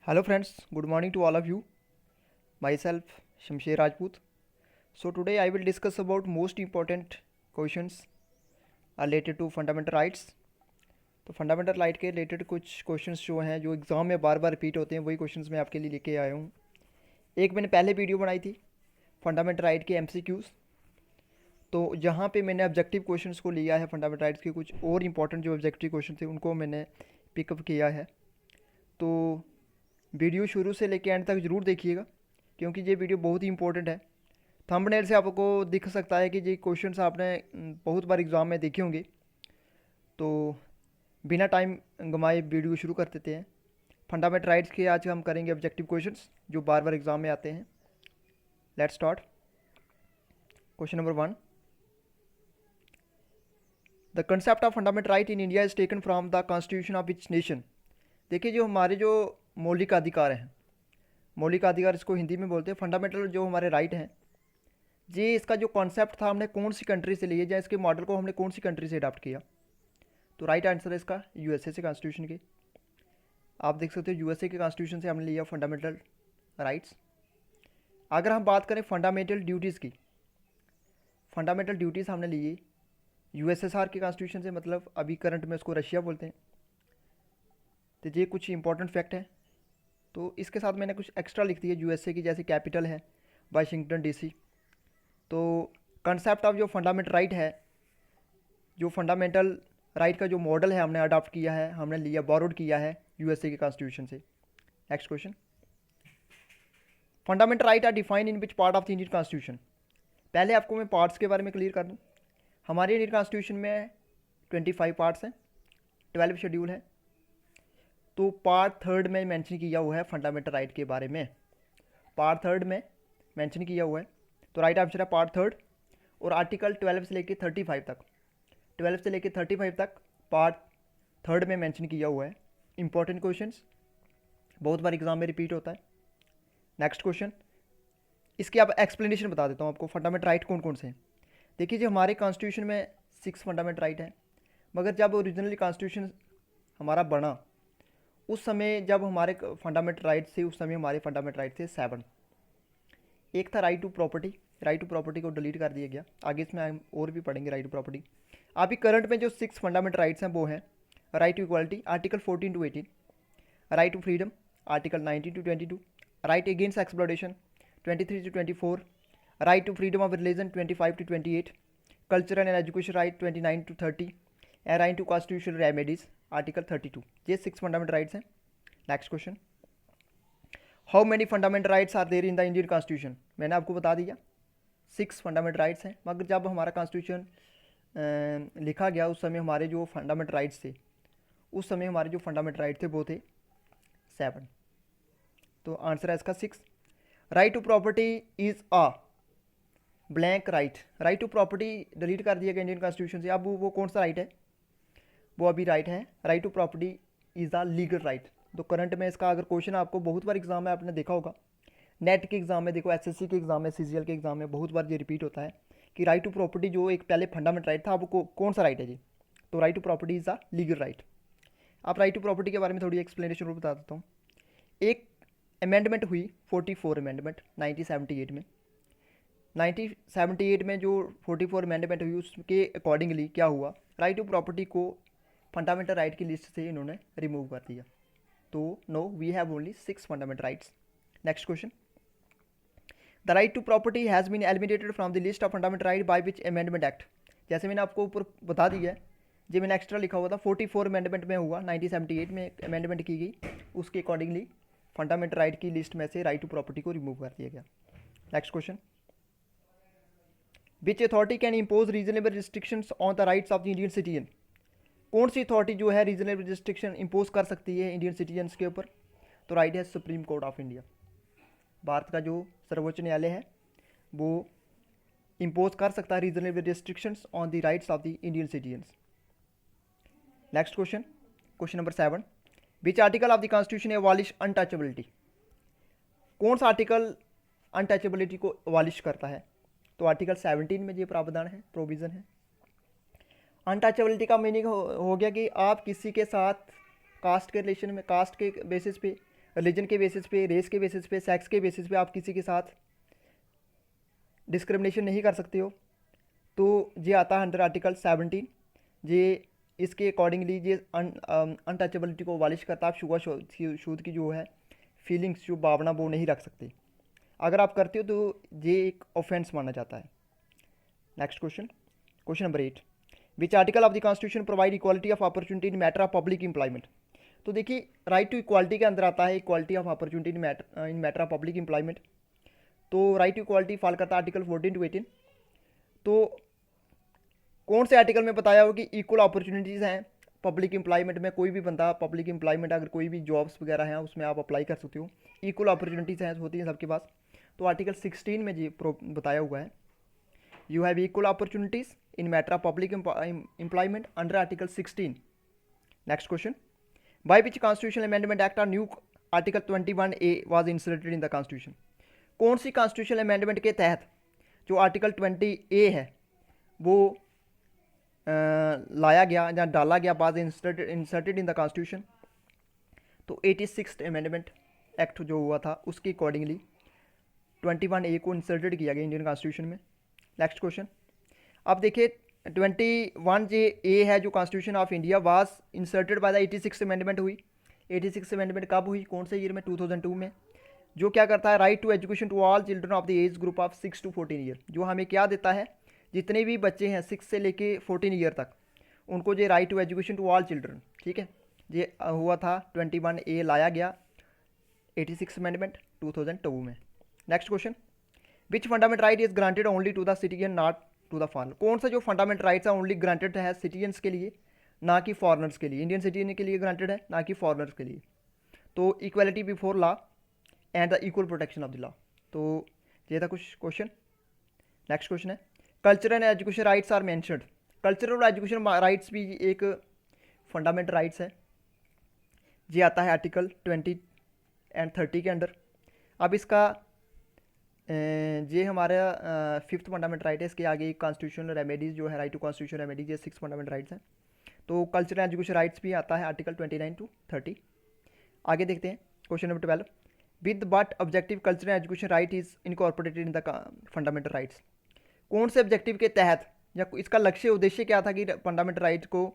Hello friends, good morning to all of you. Myself Shamsher Rajput. So today I will discuss about most important questions related to fundamental rights. तो fundamental right के related कुछ questions जो हैं जो exam में बार बार repeat होते हैं वही क्वेश्चंस मैं आपके लिए लेके आया हूँ। एक मैंने पहले वीडियो बनाई थी फंडामेंटल राइट के एमसीक्यूज़, तो जहाँ पे मैंने ऑब्जेक्टिव क्वेश्चंस को लिया है, फंडामेंटल राइट्स के कुछ और इंपॉर्टेंट जो ऑब्जेक्टिव क्वेश्चन थे उनको मैंने पिकअप किया है। तो वीडियो शुरू से लेकर एंड तक ज़रूर देखिएगा क्योंकि ये वीडियो बहुत ही इंपॉर्टेंट है। थंबनेल से आपको दिख सकता है कि ये क्वेश्चंस आपने बहुत बार एग्ज़ाम में देखे होंगे। तो बिना टाइम गंवाए वीडियो शुरू कर देते हैं। फंडामेंटल राइट्स के आज हम करेंगे ऑब्जेक्टिव क्वेश्चंस जो बार बार एग्ज़ाम में आते हैं। Let's start. Question number 1, the concept of fundamental right in India is taken from the constitution of which nation. देखिए, जो हमारे जो मौलिक अधिकार हैं, मौलिक अधिकार इसको हिंदी में बोलते हैं, फंडामेंटल जो हमारे राइट हैं, ये इसका जो कॉन्सेप्ट था हमने कौन सी कंट्री से लिया, या इसके मॉडल को हमने कौन सी कंट्री से अडॉप्ट किया। तो राइट आंसर है इसका यूएसए से, कॉन्स्टिट्यूशन के। आप देख सकते हो यूएसए के कॉन्स्टिट्यूशन से हमने लिया फंडामेंटल राइट्स। अगर हम बात करें फंडामेंटल ड्यूटीज़ की, फंडामेंटल ड्यूटीज़ हमने लिए यूएसएसआर के कॉन्स्टिट्यूशन से, मतलब अभी करंट में उसको रशिया बोलते हैं। तो ये कुछ इंपॉर्टेंट फैक्ट है। तो इसके साथ मैंने कुछ एक्स्ट्रा लिख दिया यूएसए की, जैसे कैपिटल है वाशिंगटन डीसी। तो कंसेप्ट ऑफ जो फंडामेंटल राइट है, जो फंडामेंटल राइट का जो मॉडल है हमने अडॉप्ट किया है, हमने लिया, बोरोड किया है यूएसए के कॉन्स्टिट्यूशन से। Next question, fundamental right are defined in which part of the Indian constitution. पहले आपको मैं पार्ट्स के बारे में क्लियर कर दूँ। हमारे इंडियन कॉन्स्टिट्यूशन में 25 पार्ट्स हैं, 12 शेड्यूल है। तो पार्ट थर्ड में मेंशन किया हुआ है फंडामेंटल राइट के बारे में, पार्ट थर्ड में मेंशन किया हुआ है। तो राइट आंसर है पार्ट थर्ड। और आर्टिकल 12 से लेकर 35 तक, 12 से लेकर 35 तक पार्ट थर्ड में मेंशन किया हुआ है। इंपॉर्टेंट क्वेश्चंस, बहुत बार एग्जाम में रिपीट होता है। नेक्स्ट क्वेश्चन, इसकी आप एक्सप्लेनेशन बता देता हूँ आपको, फंडामेंटल राइट कौन कौन से हैं। देखिए, जो हमारे कॉन्स्टिट्यूशन में 6 फंडामेंटल राइट हैं, मगर जब ओरिजिनली कॉन्स्टिट्यूशन हमारा बना उस समय, जब हमारे फंडामेंटल राइट थे, उस समय हमारे फंडामेंटल राइट थे 7। एक था right to property, right to property को डिलीट कर दिया गया। आगे इसमें हम और भी पढ़ेंगे राइट टू प्रॉपर्टी। अभी करंट में जो 6 फंडामेंटल राइट्स हैं वो हैं right to equality, article 14 to 18, right to freedom, article 19 to 22, right against exploitation 23 to 24, right to freedom of religion 25 to 28, cultural and education right 29 to 30, and right to constitutional remedies article 32। ये 6 fundamental rights हैं। Next question, how many fundamental rights are there in the Indian constitution. मैंने आपको बता दिया 6 fundamental rights हैं, मगर जब हमारा कॉन्स्टिट्यूशन लिखा गया उस समय हमारे जो फंडामेंटल राइट्स थे, उस समय हमारे जो फंडामेंटल राइट थे वो थे 7। तो आंसर है इसका 6। Right to property is a blank right. Right to property delete कर दिया गया इंडियन कॉन्स्टिट्यूशन से। अब वो कौन सा राइट है, वो अभी राइट है right to property is a legal right. तो करंट में इसका अगर क्वेश्चन आपको बहुत बार एग्जाम में आपने देखा होगा, नेट के एग्जाम में देखो, एसएससी के एग्जाम में, सीजीएल के एग्जाम में बहुत बार ये रिपीट होता है कि राइट टू प्रॉपर्टी जो एक पहले फंडामेंटल राइट था, अब कौन सा राइट है जी। तो right to property is a legal right. आप राइट टू प्रॉपर्टी के बारे में थोड़ी एक्सप्लेनेशन और बता देता हूँ। एक अमेंडमेंट हुई 44 अमेंडमेंट 1978 में। 1978 में जो 44 अमेंडमेंट हुई उसके अकॉर्डिंगली क्या हुआ, राइट टू प्रॉपर्टी को फंडामेंटल राइट की लिस्ट से इन्होंने रिमूव कर दिया। तो no, we have only 6 fundamental rights. Next question, the right to property has been eliminated from the list of fundamental right by which amendment act. जैसे मैंने आपको ऊपर बता दिया है, जो मैंने एक्स्ट्रा लिखा हुआ था 44 अमेंडमेंट में हुआ, 1978 में अमेंडमेंट की गई, उसके अकॉर्डिंगली फंडामेंटल राइट की लिस्ट में से राइट टू प्रॉपर्टी को रिमूव कर दिया गया। Next question, which authority can impose reasonable restrictions on the rights of the Indian citizen. कौन सी अथॉरिटी जो है रीजनेबल रिस्ट्रिक्शन इम्पोज कर सकती है इंडियन सिटीजन्स के ऊपर। तो राइट है supreme court of India. Bharat का जो सर्वोच्च न्यायालय है वो इम्पोज कर सकता है reasonable restrictions on the rights of the Indian citizens. Next question, question number 7, which article of the constitution abolish untouchability. कौन सा आर्टिकल अनटचेबिलिटी को एबॉलिश करता है। तो आर्टिकल 17 में ये प्रावधान है, प्रोविज़न है। अनटचेबिलिटी का मीनिंग हो गया कि आप किसी के साथ कास्ट के रिलेशन में, कास्ट के बेसिस पे रिलीजन के बेसिस पे, रेस के बेसिस पे, सेक्स के बेसिस पे आप किसी के साथ डिस्क्रिमिनेशन नहीं कर सकते हो। तो ये आता है अंडर आर्टिकल 17। ये इसके अकॉर्डिंगली ये अनटचेबिलिटी को वालिश करता है। आप शुआ शूद की जो है फीलिंग्स, जो भावना, वो नहीं रख सकते। अगर आप करते हो तो ये एक ऑफेंस माना जाता है। Next question, question number 8, which article of the constitution provide equality of opportunity in matter of public employment. तो देखिए राइट टू इक्वालिटी के अंदर आता है equality of opportunity in matter of public employment. तो राइट टू इक्वालिटी फॉल करता है article 14 to 18। तो कौन से आर्टिकल में बताया हो कि इक्वल अपॉर्चुनिटीज़ हैं पब्लिक एम्प्लॉयमेंट में। कोई भी बंदा पब्लिक एम्प्लॉयमेंट, अगर कोई भी जॉब्स वगैरह हैं उसमें आप अप्लाई कर सकते हो, इक्वल अपॉर्चुनिटीज़ हैं होती हैं सबके पास। तो आर्टिकल 16 में जी बताया हुआ है, you have equal opportunities in matter of public employment under article 16। Next question, by which constitutional amendment act are new article 21A was inserted in the constitution. कौन सी कॉन्स्टिट्यूशनल अमेंडमेंट के तहत जो आर्टिकल 20A है वो लाया गया या डाला गया, बाद इंसर्टेड इन द कॉन्स्टिट्यूशन। तो 86th अमेंडमेंट एक्ट जो हुआ था उसके अकॉर्डिंगली 21A को इंसर्टेड किया गया इंडियन कॉन्स्टिट्यूशन में। नेक्स्ट क्वेश्चन, अब देखिए 21A है जो constitution of India was inserted by the 86th amendment हुई। 86th अमेंडमेंट कब हुई, कौन से ईयर में, 2002 में। जो क्या करता है, right to education to all children of the age group of 6 to 14 year. जो हमें क्या देता है, जितने भी बच्चे हैं 6 से लेके 14 ईयर तक, उनको ये right to education to all children, ठीक है। ये हुआ था 21A लाया गया 86 अमेंडमेंट 2002 में। Next question, which fundamental right is granted only to the citizen not to the foreigner. कौन सा जो फंडामेंटल राइट्स है ओनली ग्रांटेड है सिटीजन्स के लिए, ना कि फॉरनर्स के लिए। इंडियन सिटीजन के लिए ग्रांटेड है, ना कि फॉरनर्स के लिए। तो equality before law and the equal protection of the law. तो ये था कुछ क्वेश्चन। नेक्स्ट क्वेश्चन है, cultural and education rights are mentioned. Cultural और एजुकेशन राइट्स भी एक फंडामेंटल राइट्स है। ये आता है आर्टिकल 20 and 30 के अंडर। अब इसका ये हमारा 5th फंडामेंटल राइट है। इसके आगे कॉन्स्टिट्यूशनल रेमेडीज़ जो है, राइट टू कॉन्स्टिट्यूशनल रेमेडीज, ये 6 फंडामेंटल राइट्स हैं। तो कल्चरल एंड एजुकेशन राइट्स भी आता है आर्टिकल 29 to 30। आगे देखते हैं question number 12, with but objective cultural and education right is incorporated in the fundamental rights. कौन से ऑब्जेक्टिव के तहत या इसका लक्ष्य उद्देश्य क्या था कि फंडामेंटल राइट को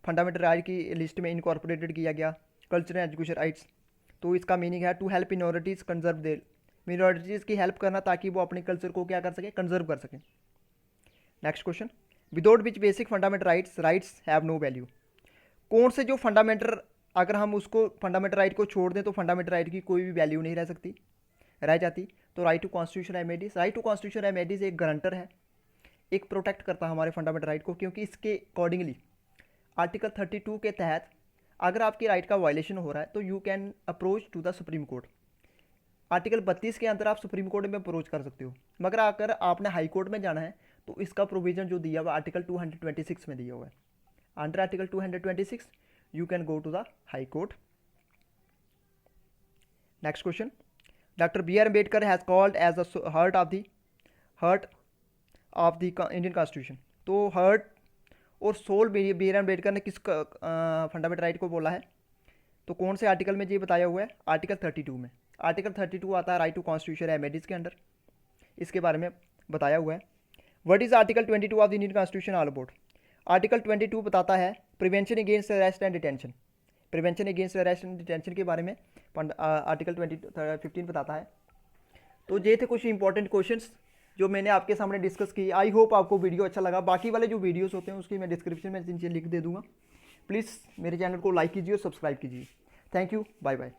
फंडामेंटल राइट की लिस्ट में इनकॉर्पोरेटेड किया गया कल्चरल एंड एजुकेशन राइट्स। तो इसका मीनिंग है to help minorities conserve their, minorities की हेल्प करना ताकि वो अपने कल्चर को क्या कर सके, कंजर्व कर सकें। Next question, without which basic fundamental rights have no value. कौन से जो फंडामेंटल, अगर हम उसको फंडामेंटल राइट को छोड़ दें तो फंडामेंटल राइट की कोई भी वैल्यू नहीं रह जाती। तो right to constitution remedies, right to constitution remedies एक गारंटर है, एक प्रोटेक्ट करता है हमारे फंडामेंटल राइट को, क्योंकि इसके अकॉर्डिंगली आर्टिकल 32 के तहत अगर आपकी राइट का वायलेशन हो रहा है तो you can approach to the supreme court. Article 32 के अंदर आप सुप्रीम कोर्ट में अप्रोच कर सकते हो, मगर अगर आपने हाई कोर्ट में जाना है तो इसका प्रोविजन जो दिया हुआ आर्टिकल 226 में दिया हुआ है। Under article 226 you can go to the high court. Next question, doctor B R Ambedkar has called as the heart of the Indian constitution. तो हार्ट और सोल बी आर अम्बेडकर ने किस फंडामेंटल राइट को बोला है, तो कौन से आर्टिकल में ये बताया हुआ है, आर्टिकल 32 में। आर्टिकल 32 आता है राइट टू कॉन्स्टिट्यूशन रेमेडीज़ के अंडर, इसके बारे में बताया हुआ है। What is article 22 of the Indian constitution all about. Article 22 बताता है prevention against arrest and detention. Prevention against arrest and detention के बारे में आर्टिकल 15 बताता है। तो ये थे कुछ इंपॉर्टेंट क्वेश्चंस जो मैंने आपके सामने डिस्कस की। आई होप आपको वीडियो अच्छा लगा। बाकी वाले जो वीडियोस होते हैं उसकी मैं डिस्क्रिप्शन में नीचे लिख दे दूँगा। प्लीज़ मेरे चैनल को लाइक कीजिए और सब्सक्राइब कीजिए। Thank you, bye bye.